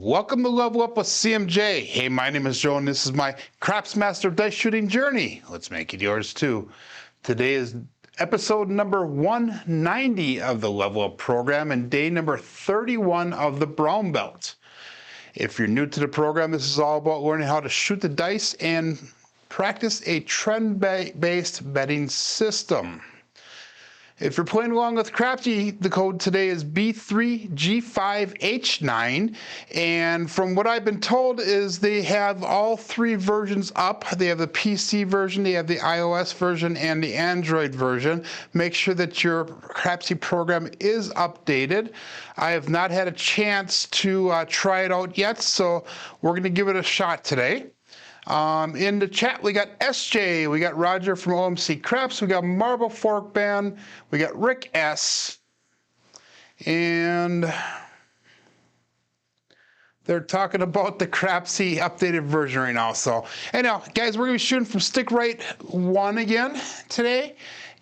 Welcome to Level Up with CMJ. Hey, my name is Joe, and this is my Craps Master Dice Shooting Journey. Let's make it yours too. Today is episode number 190 of the Level Up program and day number 31 of the Brown Belt. If you're new to the program, this is all about learning how to shoot the dice and practice a trend-based betting system. If you're playing along with Crapsee, the code today is B3G5H9, and from what I've been told is they have all three versions up. They have the PC version, they have the iOS version, and the Android version. Make sure that your Crapsee program is updated. I have not had a chance to try it out yet, so we're going to give it a shot today. In the chat, we got SJ, we got Roger from OMC Craps, we got Marble Fork Band, we got Rick S, and they're talking about the Crapsee updated version right now. So, anyhow, guys, we're going to be shooting from stick right 1 again today,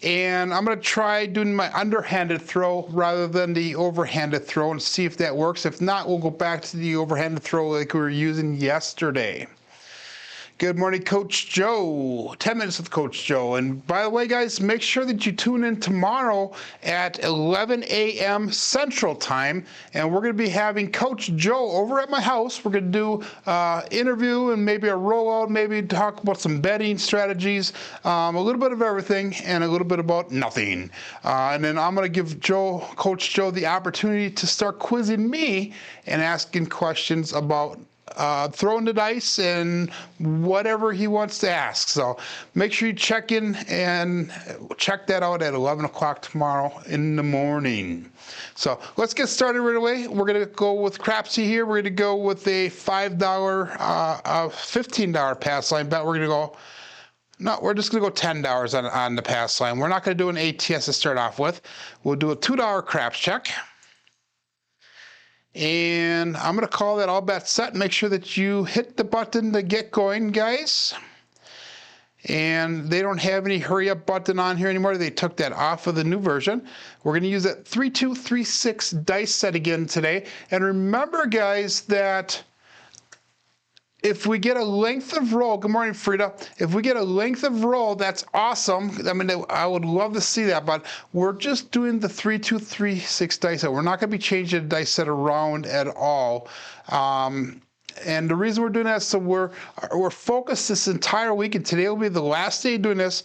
and I'm going to try doing my underhanded throw rather than the overhanded throw and see if that works. If not, we'll go back to the overhanded throw like we were using yesterday. Good morning, Coach Joe. 10 minutes with Coach Joe. And by the way, guys, make sure that you tune in tomorrow at 11 a.m. Central Time. And we're going to be having Coach Joe over at my house. We're going to do interview and maybe a rollout, maybe talk about some betting strategies, a little bit of everything and a little bit about nothing. And then I'm going to give Coach Joe the opportunity to start quizzing me and asking questions about throwing the dice and whatever he wants to ask. So make sure you check in and check that out at 11 o'clock tomorrow in the morning. So let's get started right away. We're going to go with Crapsee here. We're going to go with a $5, $15 pass line bet. We're going to go, no, we're just going to go $10 on the pass line. We're not going to do an ATS to start off with. We'll do a $2 craps check. And I'm going to call that all bet set. Make sure that you hit the button to get going, guys. And they don't have any hurry up button on here anymore. They took that off of the new version. We're going to use that 3236 dice set again today. And remember, guys, that if we get a length of roll, good morning, Frida. If we get a length of roll, that's awesome. I mean, I would love to see that, but we're just doing the 3236 dice set. We're not going to be changing the dice set around at all. And the reason we're doing that is so we're focused this entire week, and today will be the last day doing this,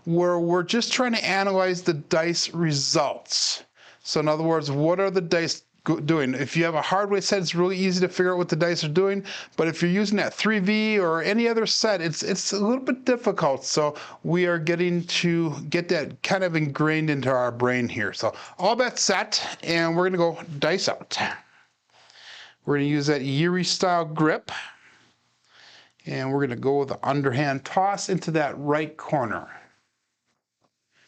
where we're just trying to analyze the dice results. So in other words, what are the dice doing? If you have a hardware set, it's really easy to figure out what the dice are doing. But if you're using that 3V or any other set, it's a little bit difficult. So we are getting to get that kind of ingrained into our brain here. So all bet set, and we're going to go dice out. We're going to use that Yuri style grip, and we're going to go with the underhand toss into that right corner.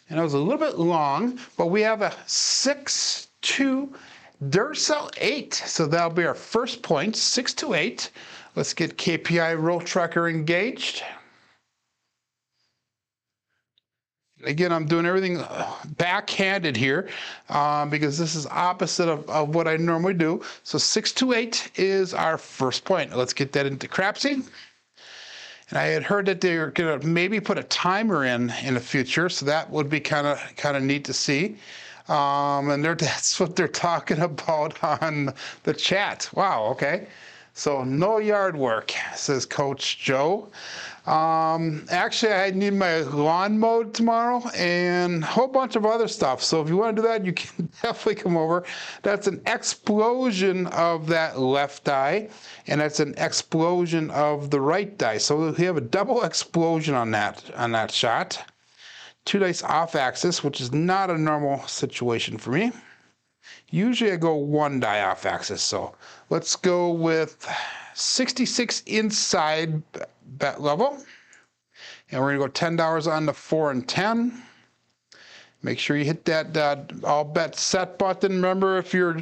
And it was a little bit long, but we have a 6-2 Duracell 8, so that'll be our first point, 6-8. Let's get KPI roll tracker engaged. Again, I'm doing everything backhanded here because this is opposite of what I normally do. So 6-8 is our first point. Let's get that into Crapsee. And I had heard that they're going to maybe put a timer in the future, so that would be kind of neat to see. And that's what they're talking about on the chat. Wow, okay. So no yard work, says Coach Joe. Actually, I need my lawn mowed tomorrow and a whole bunch of other stuff. So if you want to do that, you can definitely come over. That's an explosion of that left die, and that's an explosion of the right die. So we have a double explosion on that shot. 2 dice off axis, which is not a normal situation for me. Usually I go 1 die off axis. So let's go with 66 inside bet level. And we're going to go $10 on the 4 and 10. Make sure you hit that all bet set button. Remember, if your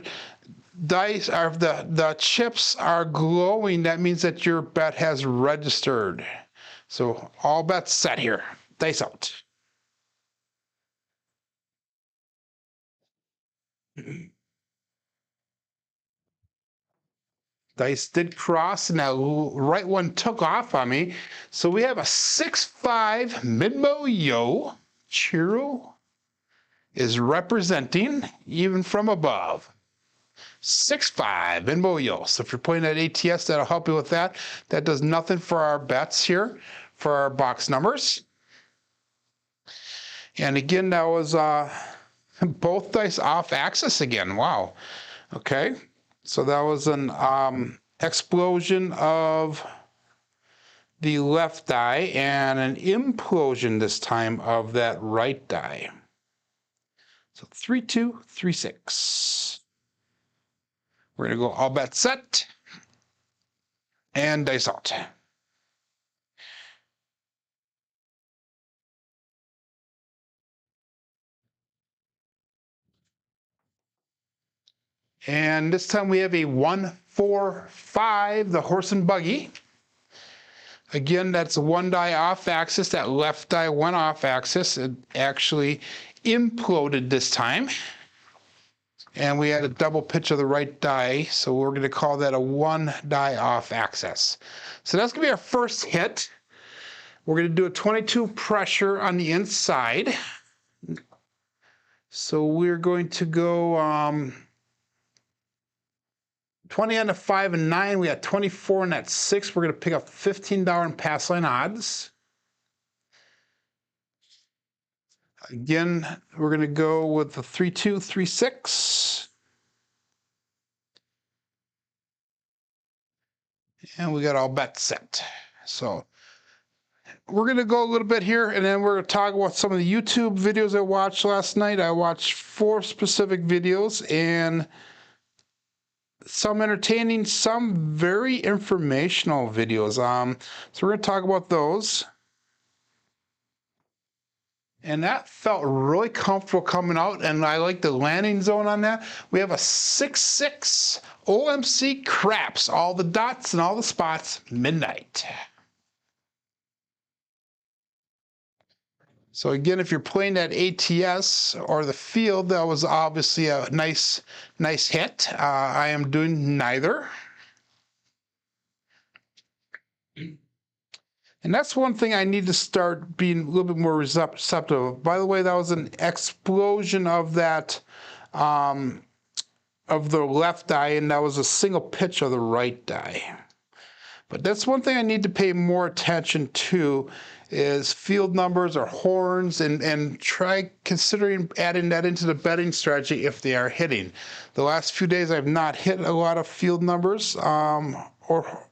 dice or the chips are glowing, that means that your bet has registered. So all bets set here. Dice out. Dice did cross, and that right one took off on me. So we have a 6-5 Midmo Yo. Chiro is representing even from above. 6-5 Midmo Yo. So if you're playing at ATS, that'll help you with that. That does nothing for our bets here, for our box numbers. And again, that was both dice off axis again. Wow. Okay. So that was an explosion of the left die and an implosion this time of that right die. So 3-2, 3-6. We're going to go all bet set and dice out. And this time we have a 1-4-5, the horse and buggy. Again, that's one die off axis. That left die went off axis. It actually imploded this time. And we had a double pitch of the right die, so we're going to call that a one die off axis. So that's going to be our first hit. We're going to do a 22 pressure on the inside. So we're going to go 20 on the 5 and 9. We got 24 on that 6. We're going to pick up $15 in pass line odds. Again, we're going to go with the 3-2, 3-6. And we got all bets set. So we're going to go a little bit here, and then we're going to talk about some of the YouTube videos I watched last night. I watched 4 specific videos, and some entertaining, some very informational videos. So we're going to talk about those. And that felt really comfortable coming out, and I like the landing zone on that. We have a 6-6 OMC Craps, all the dots and all the spots, midnight. So again, if you're playing at ATS or the field, that was obviously a nice hit. I am doing neither. And that's one thing I need to start being a little bit more receptive. By the way, that was an explosion of that, of the left die, and that was a single pitch of the right die. But that's one thing I need to pay more attention to, is field numbers or horns, and try considering adding that into the betting strategy if they are hitting. The last few days I've not hit a lot of field numbers, or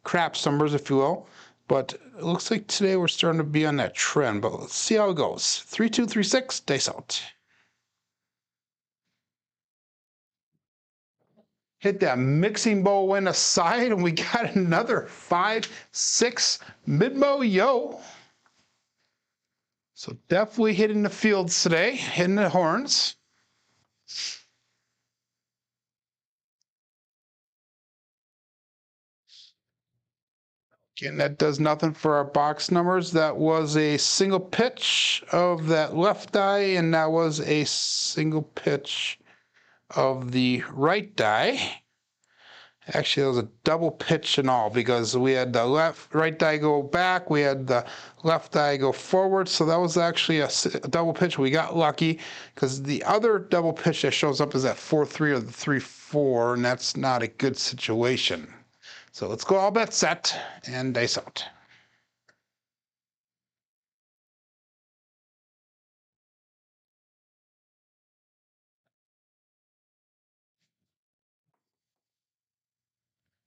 craps numbers, if you will. But it looks like today we're starting to be on that trend. But let's see how it goes. 3-2, 3-6, dice out. Hit that mixing bowl went aside, and we got another 5-6 Midmo Yo. So definitely hitting the fields today, hitting the horns. Again, that does nothing for our box numbers. That was a single pitch of that left die, and that was a single pitch of the right die. Actually, it was a double pitch and all, because we had the right die go back, we had the left die go forward, so that was actually a double pitch. We got lucky, because the other double pitch that shows up is that 4-3 or the 3-4, and that's not a good situation. So let's go all bet set and dice out.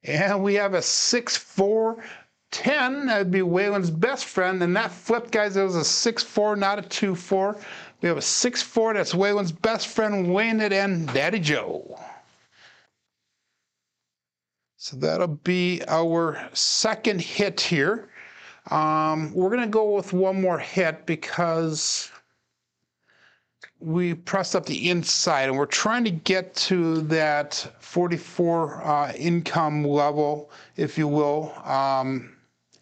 And we have a 6-4-10. That'd be Waylon's best friend. And that flipped, guys. It was a 6-4, not a 2-4. We have a 6-4. That's Waylon's best friend, Wayne it and Daddy Joe. So that'll be our second hit here. We're going to go with one more hit because we pressed up the inside, and we're trying to get to that 44 income level, if you will.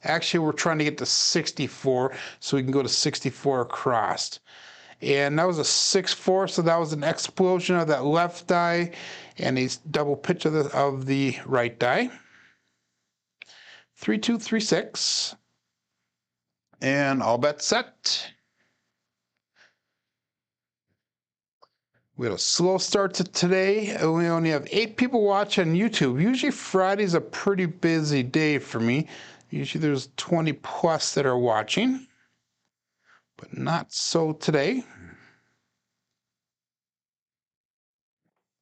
Actually, we're trying to get to 64 so we can go to 64 across. and that was a 6-4, so that was an explosion of that left die and a double pitch of the right die. 3-2, 3-6, and all bets set. We had a slow start to today. We only have 8 people watching on YouTube. Usually Friday's a pretty busy day for me. Usually there's 20 plus that are watching, but not so today.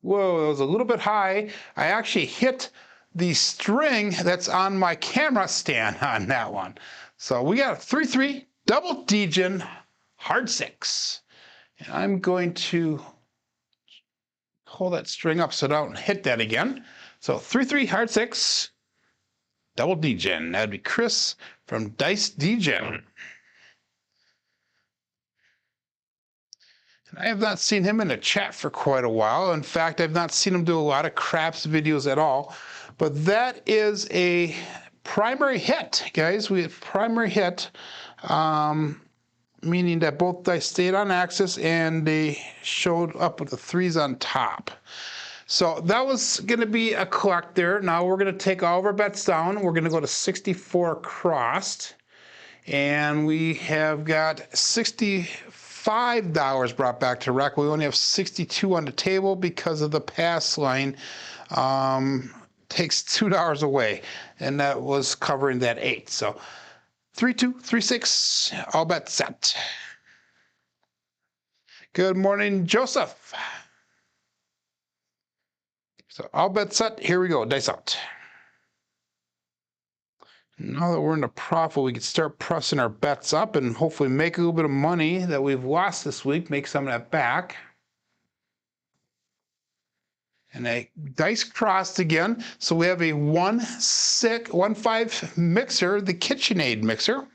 Whoa, it was a little bit high. I actually hit the string that's on my camera stand on that one. So we got a 3-3 double degen hard 6. And I'm going to hold that string up so I don't hit that again. So 3-3 hard 6 double degen. That'd be Chris from Dice Degen. And I have not seen him in the chat for quite a while. In fact, I've not seen him do a lot of craps videos at all. But that is a primary hit, guys. We have primary hit, meaning that both dice stayed on axis and they showed up with the 3s on top. So that was going to be a collect there. Now we're going to take all of our bets down. We're going to go to 64 crossed. And we have got $65 brought back to rack. We only have 62 on the table because of the pass line. Takes $2 away. And that was covering that 8. So 3-2, 3-6, all bets set. Good morning, Joseph. So all bets set, here we go, dice out. Now that we're in the profit, we can start pressing our bets up and hopefully make a little bit of money that we've lost this week, make some of that back. And a dice crossed again. So we have a 1-5 mixer, the KitchenAid mixer.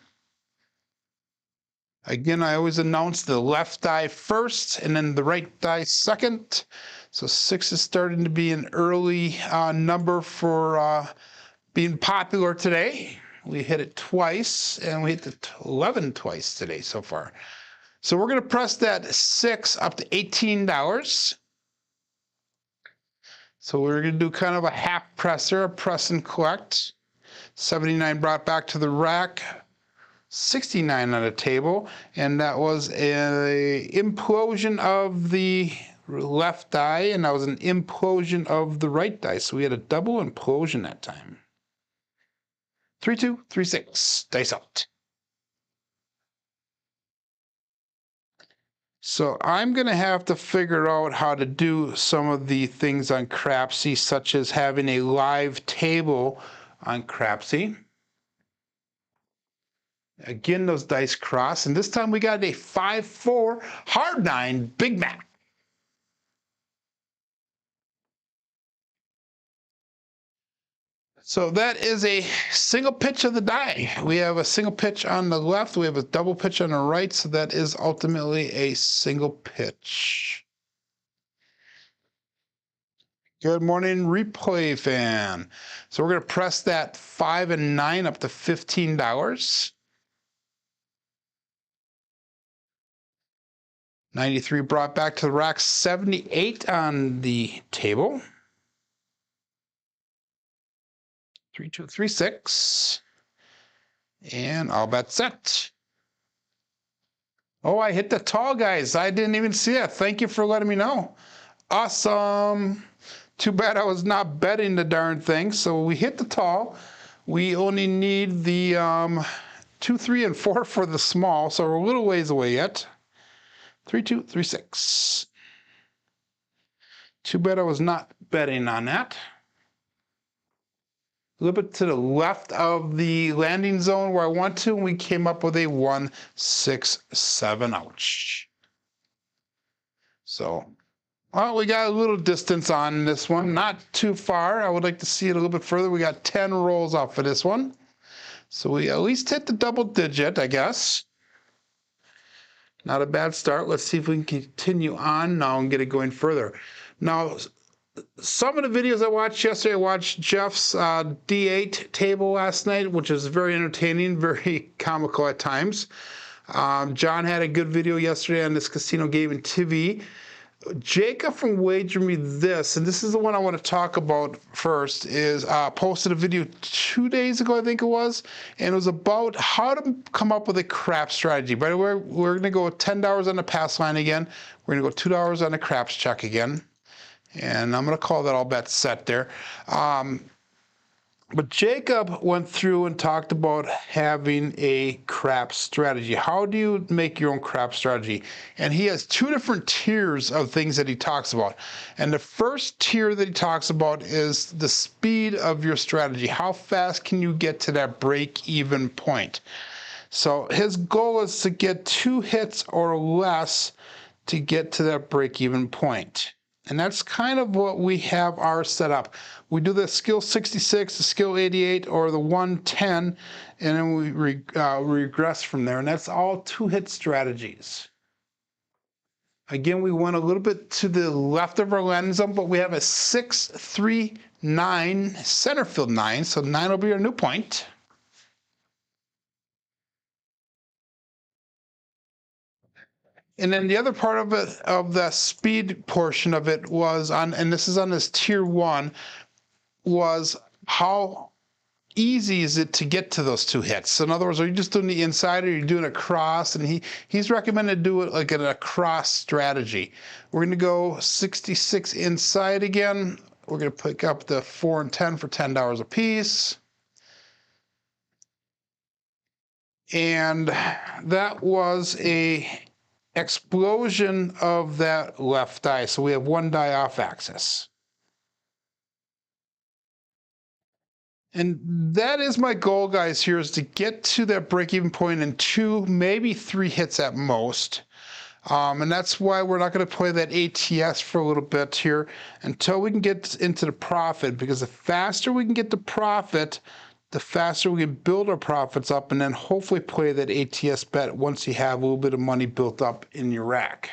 Again, I always announce the left die first and then the right die second. So 6 is starting to be an early number for being popular today. We hit it twice and we hit the 11 twice today so far. So we're going to press that 6 up to $18. So we're going to do kind of a half presser, a press and collect. 79 brought back to the rack. 69 on the table, and that was an implosion of the left die, and that was an implosion of the right die. So we had a double implosion that time. 3-2, 3-6, dice out. So I'm going to have to figure out how to do some of the things on Crapsee, such as having a live table on Crapsee. Again, those dice cross, and this time we got a 5-4 hard 9 Big Mac. So that is a single pitch of the die. We have a single pitch on the left, we have a double pitch on the right, so that is ultimately a single pitch. Good morning, replay fan. So we're going to press that 5 and 9 up to $15. 93 brought back to the rack, 78 on the table. 3-2, 3-6. And all bets set. Oh, I hit the tall, guys. I didn't even see it. Thank you for letting me know. Awesome. Too bad I was not betting the darn thing. So we hit the tall. We only need the 2, 3, and 4 for the small. So we're a little ways away yet. 3-2, 3-6. Too bad I was not betting on that. A little bit to the left of the landing zone where I want to, and we came up with a 1-6-7. Ouch. So, well, we got a little distance on this one. Not too far. I would like to see it a little bit further. We got 10 rolls off of this one. So we at least hit the double digit, I guess. Not a bad start. Let's see if we can continue on now and get it going further. Now, some of the videos I watched yesterday, I watched Jeff's D8 table last night, which is very entertaining, very comical at times. John had a good video yesterday on this casino game in TV. Jacob from Wager Me This, and this is the one I want to talk about first, is posted a video 2 days ago, I think it was, and it was about how to come up with a craps strategy. By the way, we're going to go $10 on the pass line again. We're going to go $2 on the craps check again, and I'm going to call that all bets set there. But Jacob went through and talked about having a craps strategy. How do you make your own craps strategy? And he has 2 different tiers of things that he talks about. And the first tier that he talks about is the speed of your strategy. How fast can you get to that break-even point? So his goal is to get 2 hits or less to get to that break-even point. And that's kind of what we have ours set up. We do the skill 66, the skill 88, or the 110, and then we regress from there. And that's all 2-hit strategies. Again, we went a little bit to the left of our landing zone, but we have a 6, 3, 9, center field 9, so 9 will be our new point. And then the other part of it, of the speed portion of it was on, and this is on this tier 1, was how easy is it to get to those 2 hits? So in other words, are you just doing the inside or are you doing a cross? And he's recommended to do it like a cross strategy. We're going to go 66 inside again. We're going to pick up the 4 and 10 for $10 a piece. And that was a explosion of that left die. So we have 1 die off axis. And that is my goal, guys, here, is to get to that break-even point in 2, maybe 3 hits at most. And that's why we're not going to play that ATS for a little bit here until we can get into the profit, because the faster we can get the profit, the faster we can build our profits up, and then hopefully play that ATS bet once you have a little bit of money built up in your rack.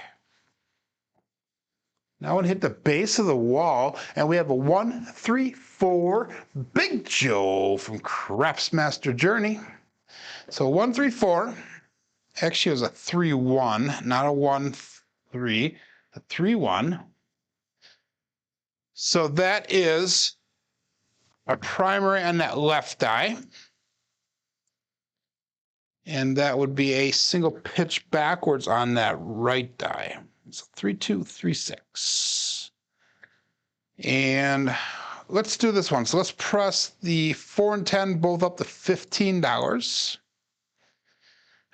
Now I want to hit the base of the wall, and we have a 1, 3, 4, Big Joe from Craps Master Journey. So 1, 3, 4, actually it was a 3, 1, not a 1, 3, a 3, 1. So that is a primary on that left die. And that would be a single pitch backwards on that right die. So 3, 2, 3, 6. And let's do this one. So let's press the 4 and 10 both up to $15.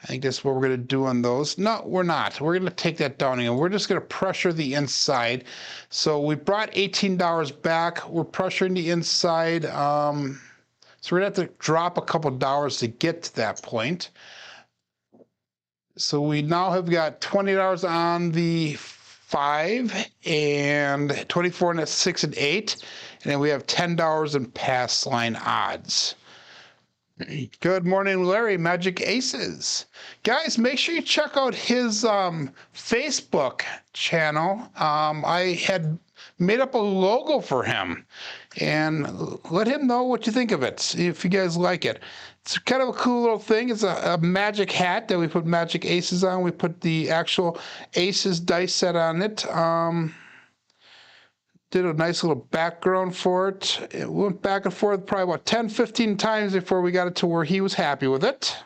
I think that's what we're going to do on those. No, we're not. We're going to take that down again. We're just going to pressure the inside. So we brought $18 back. We're pressuring the inside. So we're going to have to drop a couple dollars to get to that point. So we now have got $20 on the 5 and 24 on the 6 and 8. And then we have $10 in pass line odds. Good morning, Larry, Magic Aces. Guys, make sure you check out his Facebook channel. I had made up a logo for him, and let him know what you think of it, if you guys like it. It's kind of a cool little thing. It's a magic hat that we put Magic Aces on. We put the actual Aces dice set on it. Did a nice little background for it. It went back and forth probably about 10, 15 times before we got it to where he was happy with it.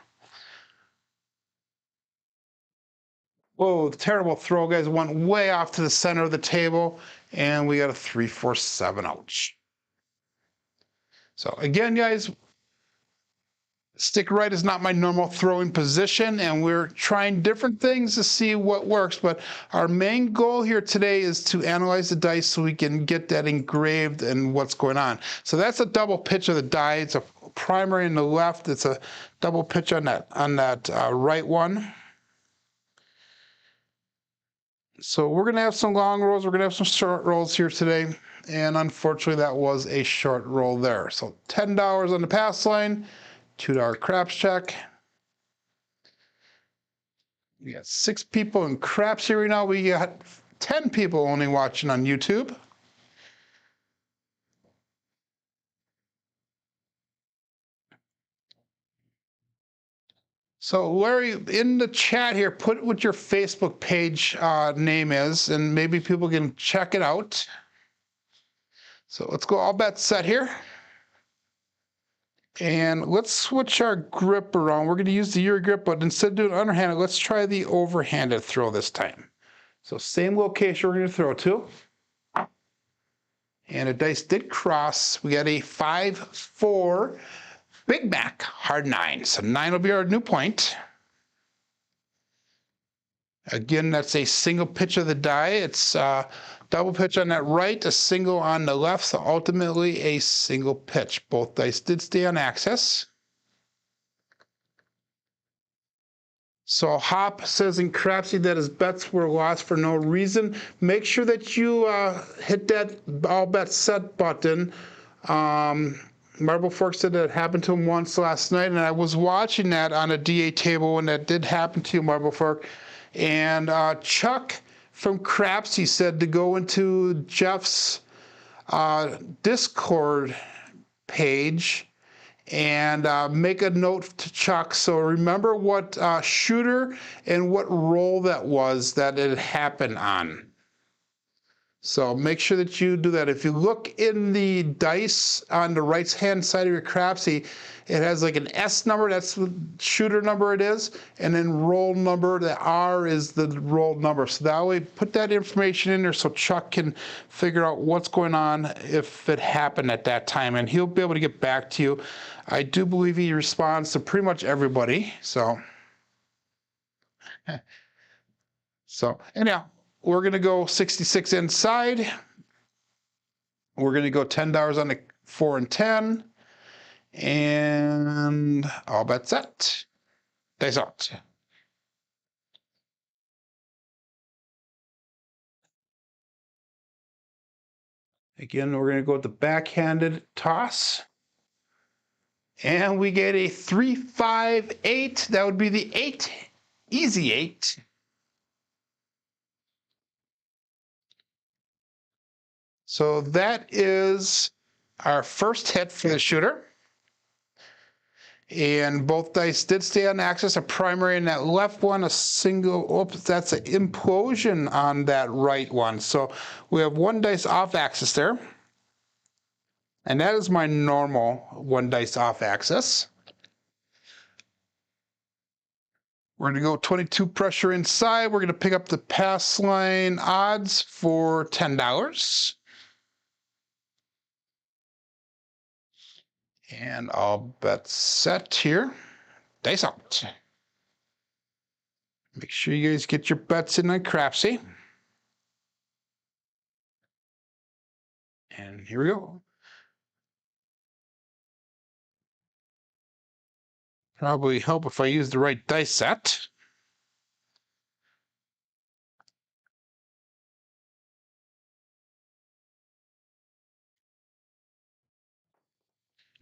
Whoa, terrible throw, guys. Went way off to the center of the table, and we got a 3, 4, 7. Ouch. So again, guys, stick right is not my normal throwing position, and we're trying different things to see what works. But our main goal here today is to analyze the dice so we can get that engraved and what's going on. So that's a double pitch of the die. It's a primary on the left. It's a double pitch on that right one. So we're going to have some long rolls. We're going to have some short rolls here today. And unfortunately, that was a short roll there. So $10 on the pass line. $2 craps check. We got 6 people in craps here right now. We got 10 people only watching on YouTube. So Larry, in the chat here, put what your Facebook page name is, and maybe people can check it out. So let's go all bets set here. And let's switch our grip around. We're going to use the Euro grip, but instead of doing underhanded, let's try the overhanded throw this time. So same location we're going to throw to. And the dice did cross. We got a 5-4 Big Mac hard 9. So 9 will be our new point. Again, that's a single pitch of the die. It's double pitch on that right, a single on the left, so ultimately a single pitch. Both dice did stay on axis. So Hop says in Crapsee that his bets were lost for no reason. Make sure that you hit that all bets set button. Marble Fork said that it happened to him once last night, and I was watching that on a DA table when that did happen to you, Marble Fork. And Chuck from Crapsee said to go into Jeff's Discord page and make a note to Chuck. So remember what shooter and what roll that was that it happened on. So make sure that you do that. If you look in the dice on the right-hand side of your Crapsee, it has like an S number, that's the shooter number it is, and then roll number, the R is the roll number. So that way, put that information in there so Chuck can figure out what's going on if it happened at that time, and he'll be able to get back to you. I do believe he responds to pretty much everybody, so. Anyhow. We're going to go 66 inside. We're going to go $10 on the 4 and 10. And all bets set. Dice out. Again, we're going to go with the backhanded toss. And we get a 3, 5, 8. That would be the 8. Easy 8. So that is our first hit for the shooter. And both dice did stay on axis, a primary in that left one, a single, oops, that's an implosion on that right one. So we have one dice off axis there. And that is my normal one dice off axis. We're going to go 22 pressure inside. We're going to pick up the pass line odds for $10. And all bets set here. Dice out. Make sure you guys get your bets in on Crapsee. And here we go. Probably help if I use the right dice set.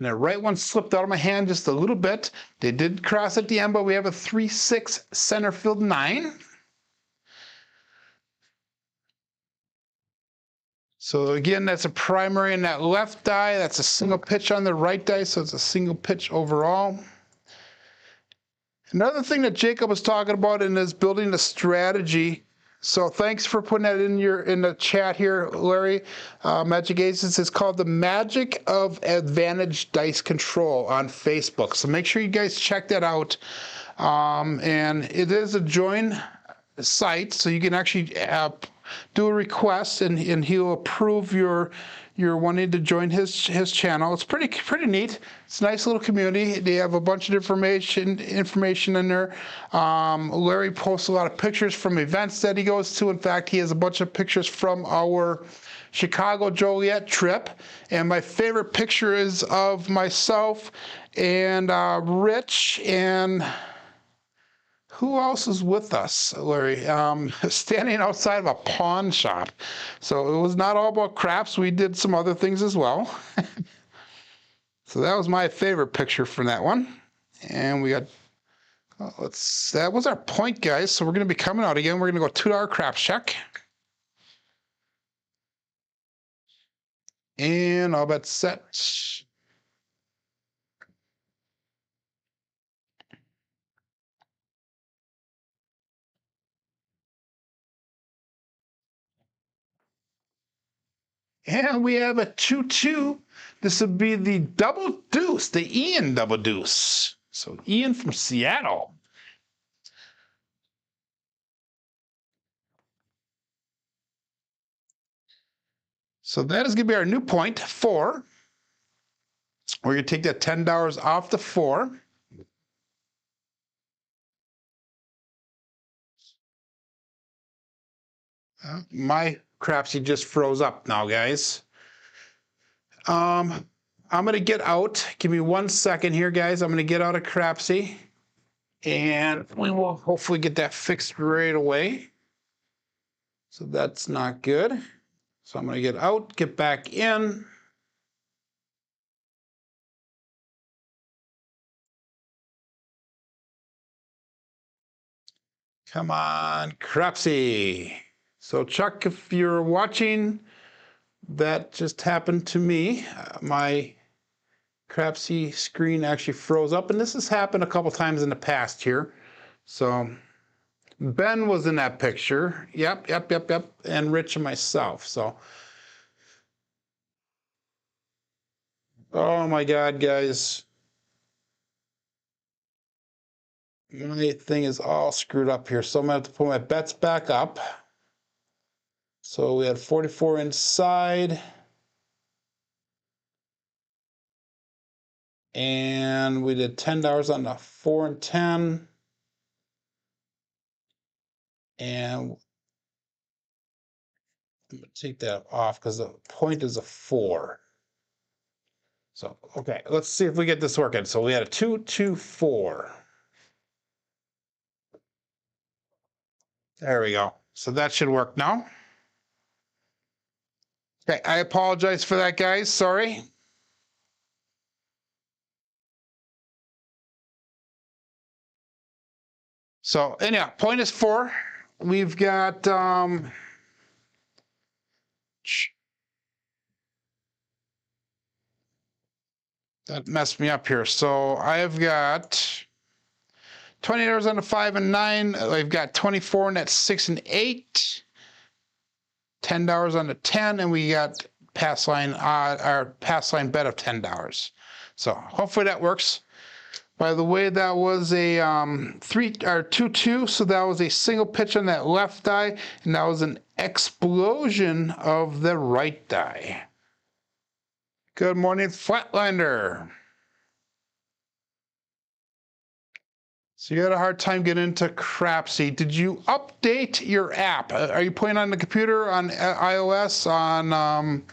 And the right one slipped out of my hand just a little bit. They did cross at the end, but we have a 3-6 center field 9. So again, that's a primary in that left die. That's a single pitch on the right die, so it's a single pitch overall. Another thing that Jacob was talking about is building a strategy. So thanks for putting that in the chat here, Larry. Magic Aces is called the Magic of Advantage Dice Control on Facebook. So make sure you guys check that out. And it is a join site, so you can actually do a request, and he'll approve your wanting to join his channel. It's pretty neat. It's a nice little community. They have a bunch of information in there. Larry posts a lot of pictures from events that he goes to. In fact, he has a bunch of pictures from our Chicago Joliet trip. And my favorite picture is of myself and Rich and who else is with us, Larry? Standing outside of a pawn shop. So it was not all about craps. We did some other things as well. So that was my favorite picture from that one. And we got, that was our point, guys. So we're going to be coming out again. We're going to go $2 craps check. And all bets set. And we have a 2-2. This would be the double deuce, the Ian double deuce. So Ian from Seattle. So that is going to be our new point, 4. We're going to take that $10 off the 4. My Crapsee just froze up now, guys. I'm going to get out. Give me 1 second here, guys. I'm going to get out of Crapsee. And we will hopefully get that fixed right away. So that's not good. So I'm going to get out, get back in. Come on, Crapsee. So Chuck, if you're watching, that just happened to me. My Crapsee screen actually froze up, and this has happened a couple times in the past here. So Ben was in that picture. Yep. And Rich and myself. So, oh my God, guys. My thing is all screwed up here. So I'm going to have to put my bets back up. So we had 44 inside. And we did $10 on the 4 and 10. And I'm going to take that off because the point is a 4. So, okay, let's see if we get this working. So we had a 2, 2, 4. There we go. So that should work now. Okay, I apologize for that, guys. Sorry. So anyhow, point is 4. We've got that messed me up here. So I've got $20 on the 5 and 9. I've got 24 on that 6 and 8. $10 on the 10, and we got pass line our pass line bet of $10. So hopefully that works. By the way, that was a 2-2, so that was a single pitch on that left die, and that was an explosion of the right die. Good morning, Flatlander. So you had a hard time getting into Crapsee. Did you update your app? Are you playing on the computer, on iOS, on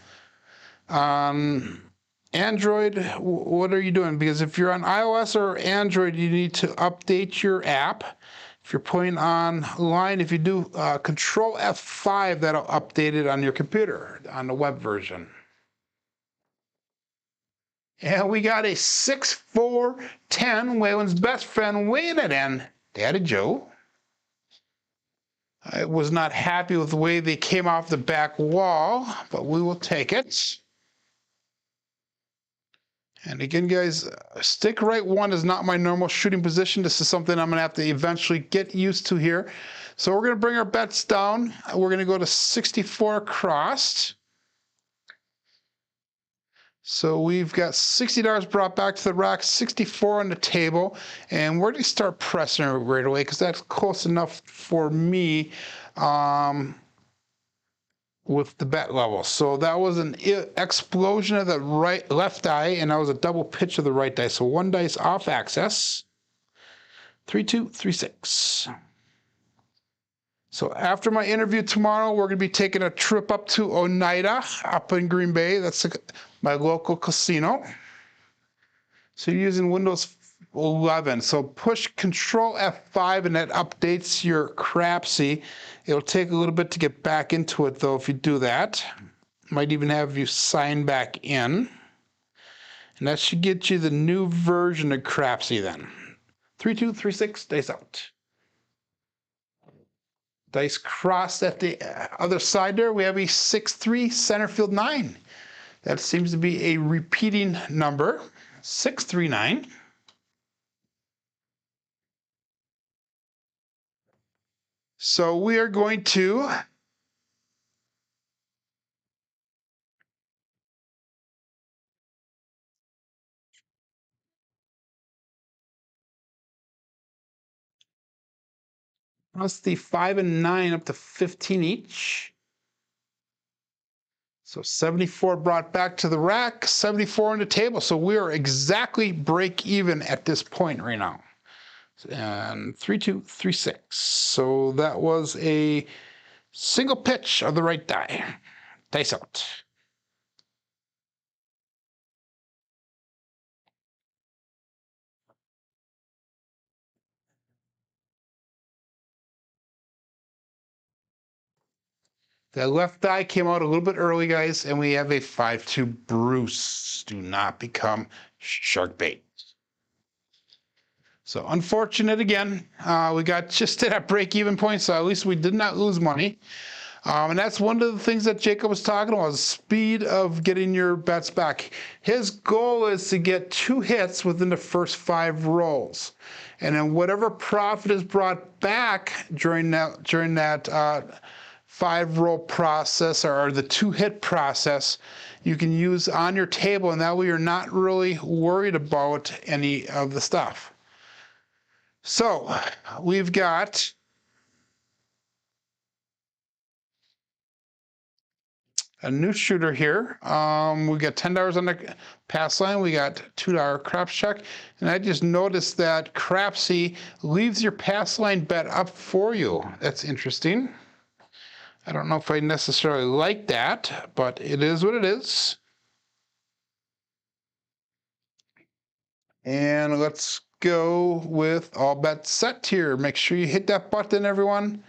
Android? What are you doing? Because if you're on iOS or Android, you need to update your app. If you're playing online, if you do Control F5, that'll update it on your computer, on the web version. And we got a 6-4-10, Waylon's best friend weighing it in, Daddy Joe. I was not happy with the way they came off the back wall, but we will take it. And again, guys, stick right 1 is not my normal shooting position. This is something I'm going to have to eventually get used to here. So we're going to bring our bets down. We're going to go to 64 across. So we've got $60 brought back to the rack, 64 on the table, and we're going to start pressing it right away because that's close enough for me with the bet level. So that was an explosion of the left die, and that was a double pitch of the right die. So 1 dice off axis, 3-2, 3-6. So after my interview tomorrow, we're going to be taking a trip up to Oneida, up in Green Bay. That's my local casino. So you're using Windows 11. So push Control F5 and that updates your Crapsee. It'll take a little bit to get back into it though if you do that. Might even have you sign back in. And that should get you the new version of Crapsee then. 3-2, 3-6, dice out. Dice crossed at the other side there. We have a 6-3 center field 9. That seems to be a repeating number. 639. So we are going to plus the 5 and 9 up to 15 each. So 74 brought back to the rack, 74 on the table. So we are exactly break even at this point right now. And 3, 2, 3, 6. So that was a single pitch of the right die. Dice out. The left die came out a little bit early, guys, and we have a 5-2 Bruce. Do not become shark bait. So unfortunate again. We got just at that break-even point, so at least we did not lose money. And that's one of the things that Jacob was talking about, the speed of getting your bets back. His goal is to get 2 hits within the first 5 rolls. And then whatever profit is brought back during that 5-roll process or the 2-hit process, you can use on your table, and that way you're not really worried about any of the stuff. So we've got a new shooter here. We got $10 on the pass line. We got $2 craps check. And I just noticed that Crapsee leaves your pass line bet up for you. That's interesting. I don't know if I necessarily like that, but it is what it is. And let's go with all bets set here. Make sure you hit that button, everyone.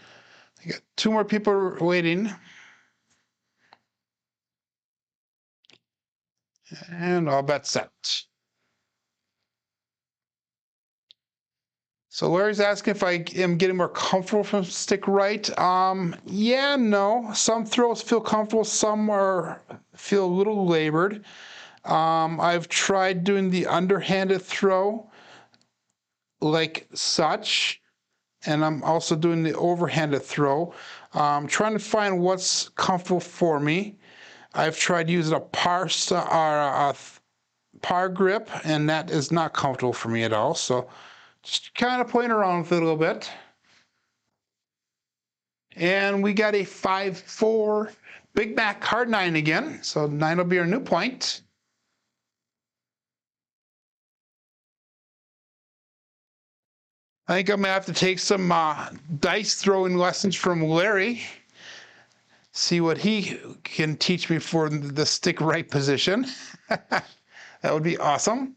I got 2 more people waiting. And all bets set. So Larry's asking if I am getting more comfortable from stick right. Yeah, no. Some throws feel comfortable, some feel a little labored. I've tried doing the underhanded throw like such, and I'm also doing the overhanded throw. Trying to find what's comfortable for me. I've tried using a par grip, and that is not comfortable for me at all. So just kind of playing around with it a little bit. And we got a 5-4 Big Mac hard 9 again. So 9 will be our new point. I think I'm going to have to take some dice throwing lessons from Larry. See what he can teach me for the stick right position. That would be awesome.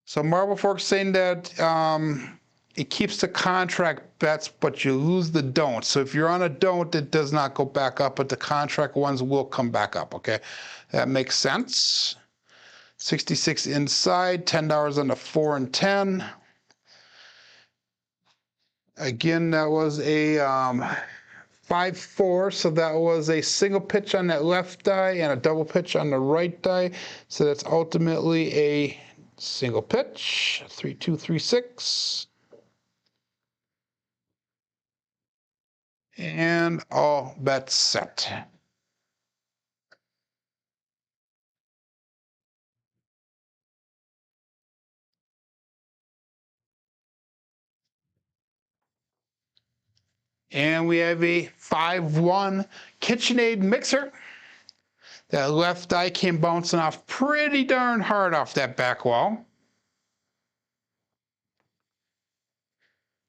So Marble Fork's saying that it keeps the contract bets, but you lose the don't. So if you're on a don't, it does not go back up, but the contract ones will come back up, okay? That makes sense. 66 inside, $10 on the 4 and 10. Again, that was a 5-4, so that was a single pitch on that left die and a double pitch on the right die. So that's ultimately a single pitch, 3, 2, 3, 6. And all bets set. And we have a 5-1 KitchenAid mixer. That left die came bouncing off pretty darn hard off that back wall.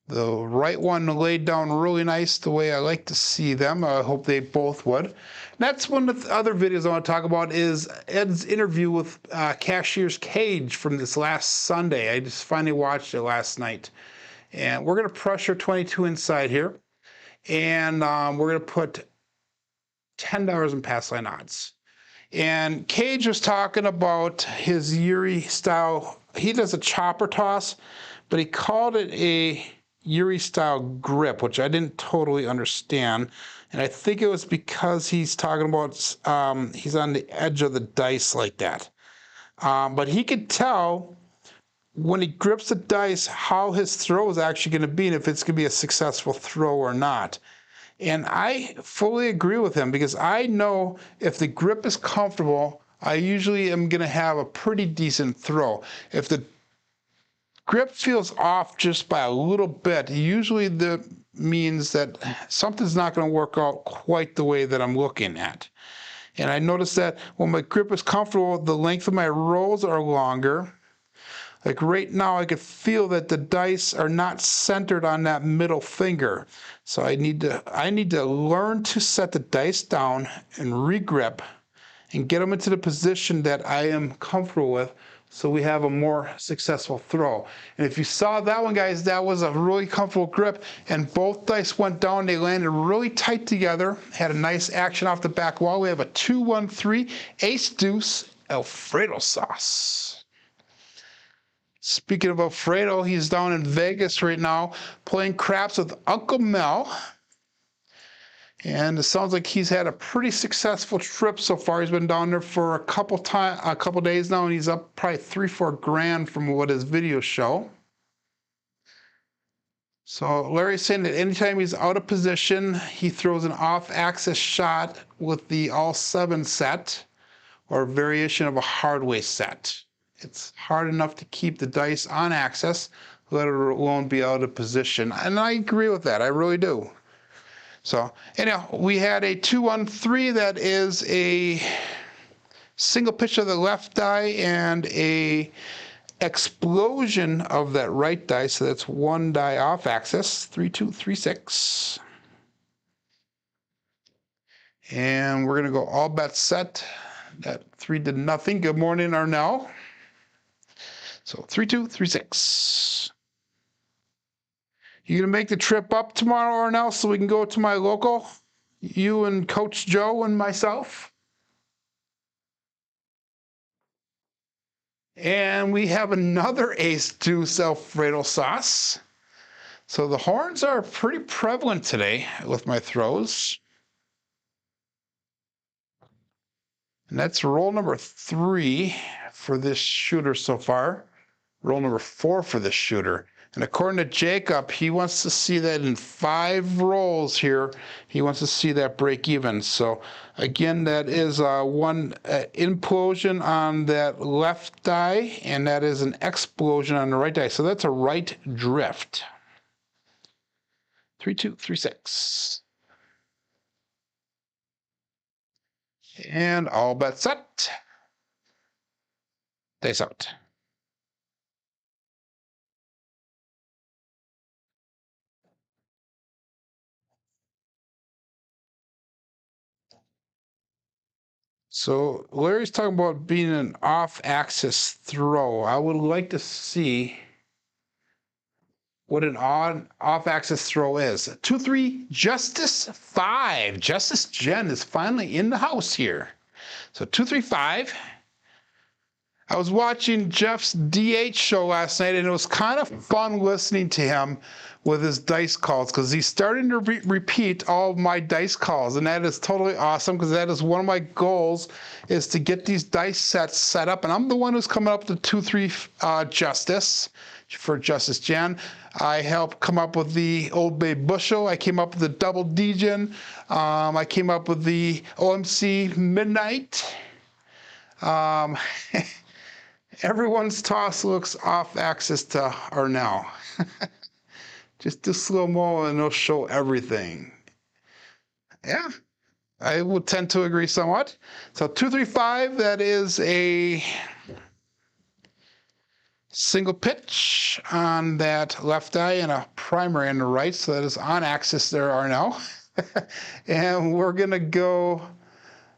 The right one laid down really nice, the way I like to see them. I hope they both would. And that's one of the other videos I want to talk about is Ed's interview with Cashier's Cage from this last Sunday. I just finally watched it last night. And we're going to pressure 22 inside here. And we're going to put $10 in pass line odds. And Cage was talking about his Yuri style. He does a chopper toss, but he called it a Yuri style grip, which I didn't totally understand. And I think it was because he's talking about he's on the edge of the dice like that. But he could tell when he grips the dice how his throw is actually going to be and if it's going to be a successful throw or not. And I fully agree with him because I know if the grip is comfortable, I usually am going to have a pretty decent throw. If the grip feels off just by a little bit, usually that means that something's not going to work out quite the way that I'm looking at. And I notice that when my grip is comfortable, the length of my rolls are longer. Like right now, I could feel that the dice are not centered on that middle finger. So I need to learn to set the dice down and regrip and get them into the position that I am comfortable with, so we have a more successful throw. And if you saw that one, guys, that was a really comfortable grip, and both dice went down. They landed really tight together, had a nice action off the back wall. We have a 2-1-3 ace deuce Alfredo sauce. Speaking of Alfredo, he's down in Vegas right now playing craps with Uncle Mel. And it sounds like he's had a pretty successful trip so far. He's been down there for a couple days now, and he's up probably 3-4 grand from what his videos show. So Larry's saying that anytime he's out of position, he throws an off-axis shot with the all-7 set, or a variation of a hard-way set. It's hard enough to keep the dice on axis, let it alone be out of position. And I agree with that, I really do. So anyhow, we had a 2-1-3 that is a single pitch of the left die and a explosion of that right die. So that's one die off axis, 3-2, 3-6. And we're gonna go all bets set. That 3 did nothing. Good morning, Arnell. So 3-2, 3-6. You gonna make the trip up tomorrow, Arnell, so we can go to my local? You and Coach Joe and myself? And we have another ace deuce Alfredo sauce. So the horns are pretty prevalent today with my throws. And that's roll number 3 for this shooter so far. Roll number 4 for this shooter. And according to Jacob, he wants to see that in 5 rolls here. He wants to see that break even. So again, that is one implosion on that left die, and that is an explosion on the right die. So that's a right drift. 3-2, 3-6. And all bets set. Dice out. So Larry's talking about being an off-axis throw. I would like to see what an off-axis throw is. 2-3 Justice 5. Justice Jen is finally in the house here. So 2-3-5. I was watching Jeff's DH show last night, and it was kind of fun listening to him with his dice calls, because he's starting to repeat all of my dice calls, and that is totally awesome, because that is one of my goals, is to get these dice sets set up. And I'm the one who's coming up with the 2-3 Justice for Justice Jan. I helped come up with the Old Bay Bushel. I came up with the Double Degen. I came up with the OMC Midnight. Everyone's toss looks off axis to Arnell. Just do slow-mo and it'll show everything. Yeah, I would tend to agree somewhat. So 2-3-5, that is a single pitch on that left eye and a primary on the right. So that is on axis there, Arnell. And we're gonna go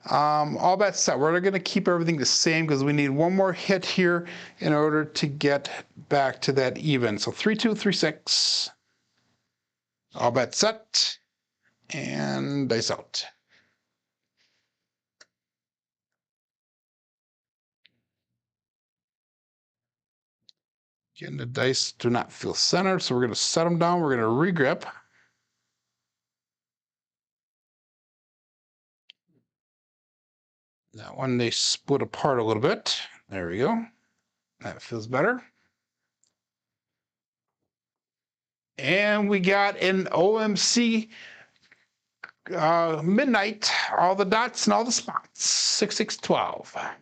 all bets set. We're going to keep everything the same because we need one more hit here in order to get back to that even. So 3-2, 3-6. All bets set. And dice out. Again, the dice do not feel centered, so we're going to set them down. We're going to regrip. That one, they split apart a little bit. There we go. That feels better. And we got an OMC Midnight, all the dots and all the spots, 6-6-12.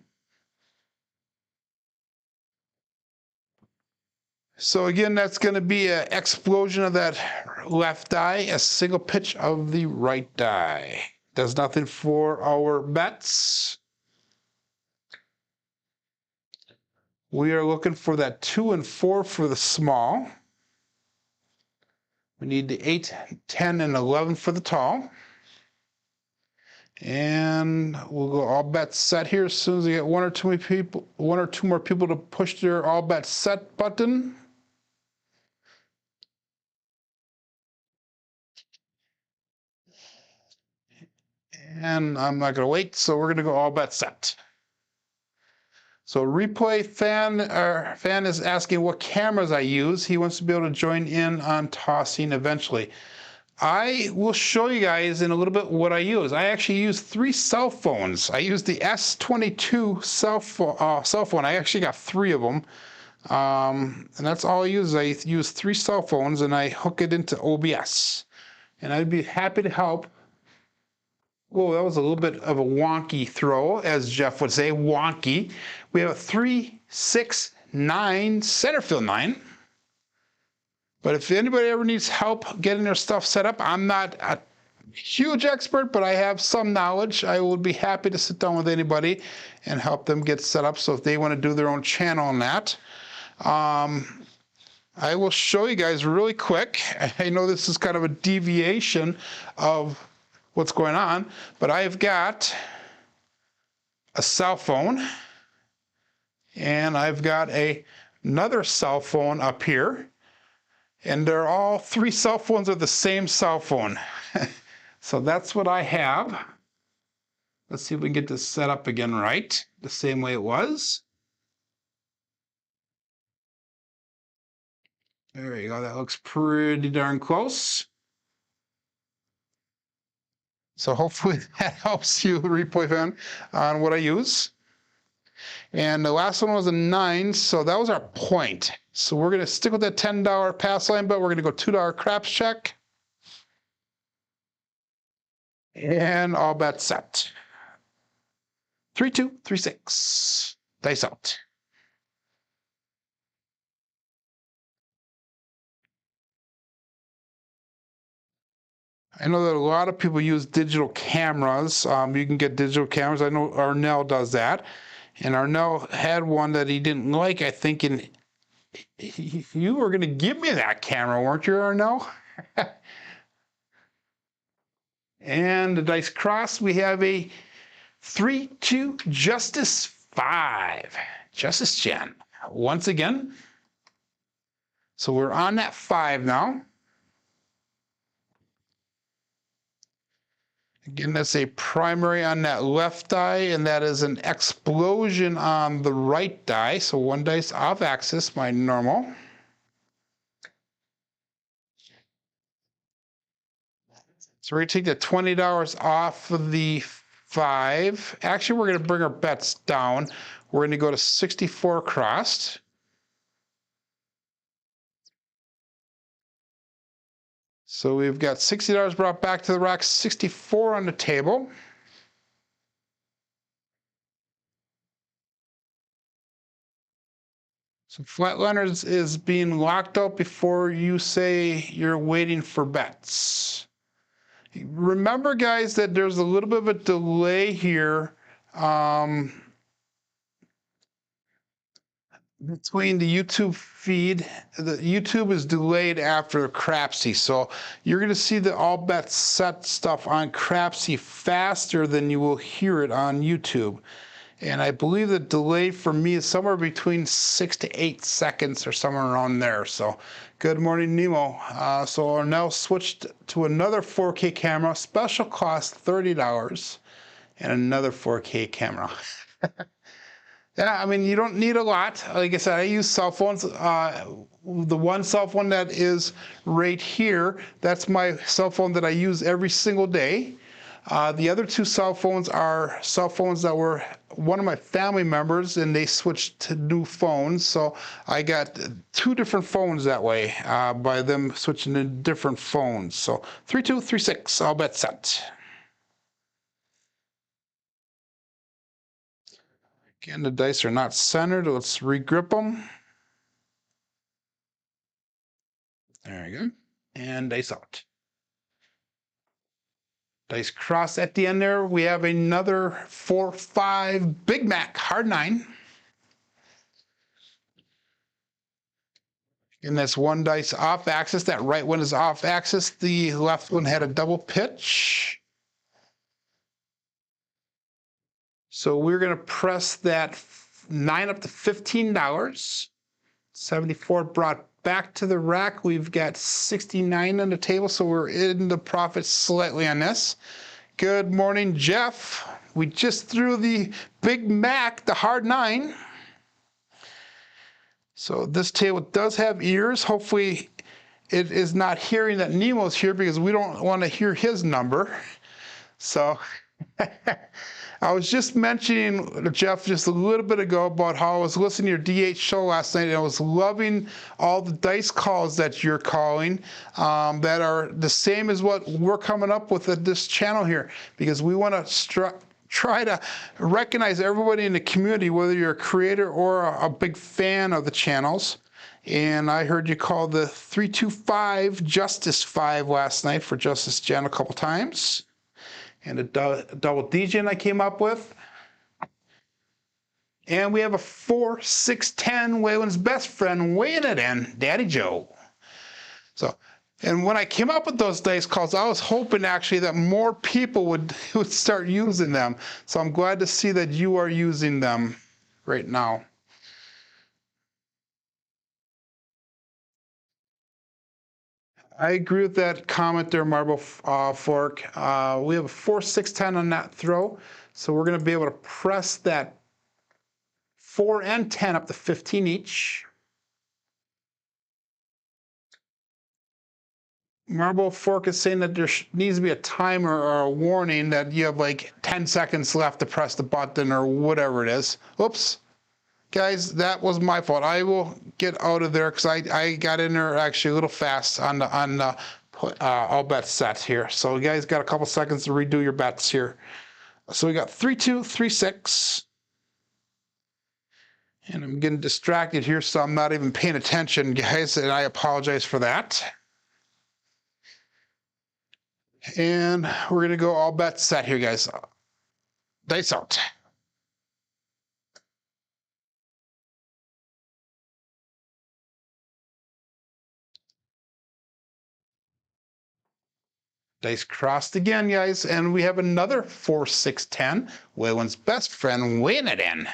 So again, that's going to be an explosion of that left die, a single pitch of the right die. Does nothing for our bets. We are looking for that 2 and 4 for the small. We need the 8, 10, and 11 for the tall. And we'll go all bets set here as soon as we get one or two more people to push their all bets set button. And I'm not going to wait, so we're going to go all bets set. So replay fan is asking what cameras I use. He wants to be able to join in on tossing eventually. I will show you guys in a little bit what I use. I actually use 3 cell phones. I use the S22 cell phone. I actually got 3 of them. And that's all I use. I use 3 cell phones and I hook it into OBS. And I'd be happy to help. Whoa, that was a little bit of a wonky throw, as Jeff would say, wonky. We have a 3, 6, 9 center field 9. But if anybody ever needs help getting their stuff set up, I'm not a huge expert, but I have some knowledge. I would be happy to sit down with anybody and help them get set up. So if they want to do their own channel on that, I will show you guys really quick. I know this is kind of a deviation of what's going on, but I've got a cell phone and I've got another cell phone up here. And they're all 3 cell phones are the same cell phone. So that's what I have. Let's see if we can get this set up again right, the same way it was. There you go, that looks pretty darn close. So hopefully that helps you, replay fan, on what I use. And the last one was a 9, so that was our point. So we're going to stick with that $10 pass line, but we're going to go $2 craps check. And all bets set. 3, 2, 3, 6. Dice out. I know that a lot of people use digital cameras. You can get digital cameras. I know Arnell does that. And Arnell had one that he didn't like, I think, and you were going to give me that camera, weren't you, Arnell? And the dice cross, we have a 3, 2, Justice 5. Justice Gen. Once again. So we're on that 5 now. Again, that's a primary on that left die, and that is an explosion on the right die. So 1 dice off axis, my normal. So we're going to take the $20 off of the 5. Actually, we're going to bring our bets down. We're going to go to 64 crossed. So we've got $60 brought back to the rack, 64 on the table. So Flatliners is being locked out before you say you're waiting for bets. Remember, guys, that there's a little bit of a delay here between the YouTube feed. The YouTube is delayed after Crapsee, so you're going to see the all bets set stuff on Crapsee faster than you will hear it on YouTube. And I believe the delay for me is somewhere between 6 to 8 seconds or somewhere around there. So good morning, Nemo. So I now switched to another 4K camera, special cost $30, and another 4K camera. Yeah, I mean, you don't need a lot. Like I said, I use cell phones. The one cell phone that is right here, that's my cell phone that I use every single day. The other 2 cell phones are cell phones that were one of my family members, and they switched to new phones. So I got 2 different phones that way by them switching to different phones. So 3, 2, 3, 6, all bets set. Again, the dice are not centered. Let's regrip them. There you go. And dice out. Dice cross at the end there. We have another 4-5 Big Mac hard 9. And that's one dice off axis. That right one is off axis. The left one had a double pitch. So we're going to press that 9 up to $15. 74 brought back to the rack. We've got 69 on the table, so we're in the profit slightly on this. Good morning, Jeff. We just threw the Big Mac, the hard 9. So this table does have ears. Hopefully it is not hearing that Nemo's here because we don't want to hear his number. So I was just mentioning, Jeff, just a little bit ago about how I was listening to your DH show last night, and I was loving all the dice calls that you're calling that are the same as what we're coming up with at this channel here, because we want to try to recognize everybody in the community, whether you're a creator or a big fan of the channels. And I heard you call the 325 Justice 5 last night for Justice Jen a couple times. And a double DJ I came up with. And we have a 4-6-10 Waylon's best friend weighing it in, Daddy Joe. So, and when I came up with those dice calls, I was hoping actually that more people would start using them. So I'm glad to see that you are using them right now. I agree with that comment there, Marble Fork. We have a 4-6-10 on that throw, so we're going to be able to press that 4 and 10 up to 15 each. Marble Fork is saying that there needs to be a timer or a warning that you have like 10 seconds left to press the button or whatever it is. Oops. Guys, that was my fault. I will get out of there because I got in there actually a little fast on the all bet set here. So you guys got a couple seconds to redo your bets here. So we got 3-2, 3-6. And I'm getting distracted here, so I'm not even paying attention, guys, and I apologize for that. And we're going to go all bet set here, guys. Dice out. Dice crossed again, guys, and we have another 4-6-10. Waylon's best friend weighing it in.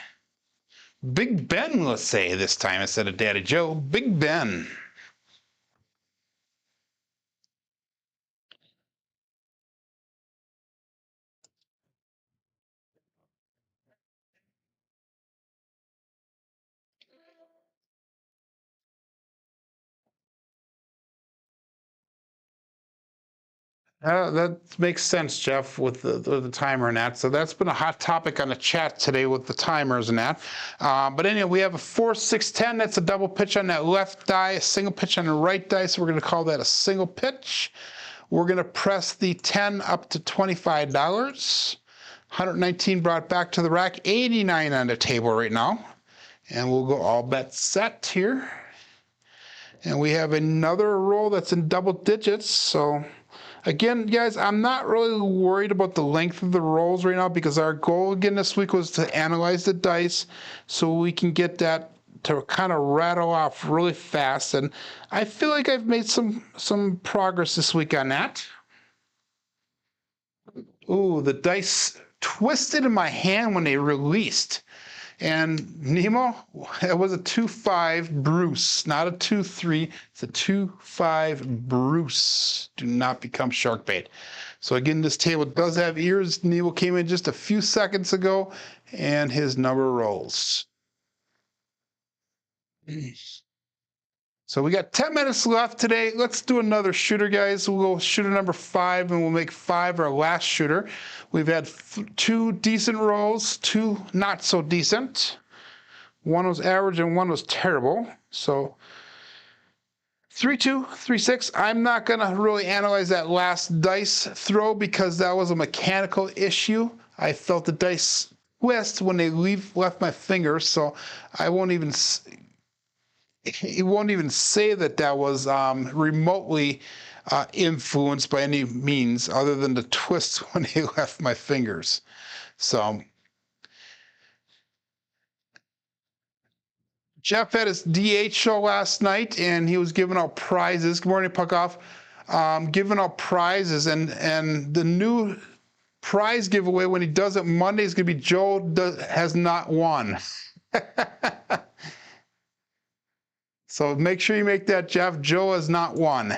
Big Ben, let's say this time instead of Daddy Joe. Big Ben. That makes sense, Jeff, with the timer and that. So that's been a hot topic on the chat today with the timers and that. But anyway, we have a 4-6-10. That's a double pitch on that left die, a single pitch on the right die. So we're going to call that a single pitch. We're going to press the 10 up to $25. 119 brought back to the rack. 89 on the table right now. And we'll go all bet set here. And we have another roll that's in double digits. So again, guys, I'm not really worried about the length of the rolls right now because our goal again this week was to analyze the dice so we can get that to kind of rattle off really fast. And I feel like I've made some progress this week on that. Ooh, the dice twisted in my hand when they released. And Nemo, it was a 2-5 Bruce, not a 2-3. It's a 2-5 Bruce. Do not become shark bait. So again, this table does have ears. Nemo came in just a few seconds ago, and his number rolls. So we got 10 minutes left today. Let's do another shooter, guys. We'll go shooter number 5, and we'll make 5 our last shooter. We've had 2 decent rolls, 2 not so decent. One was average and one was terrible. So 3-2, 3-6. I'm not going to really analyze that last dice throw because that was a mechanical issue. I felt the dice twist when they left my fingers, so I won't even he won't even say that that was remotely influenced by any means other than the twist when he left my fingers. So Jeff had his DH show last night, and he was giving out prizes. Good morning, Puck Off. Giving out prizes, and the new prize giveaway when he does it Monday is going to be Joe has not won. So make sure you make that, Jeff. Joe has not won.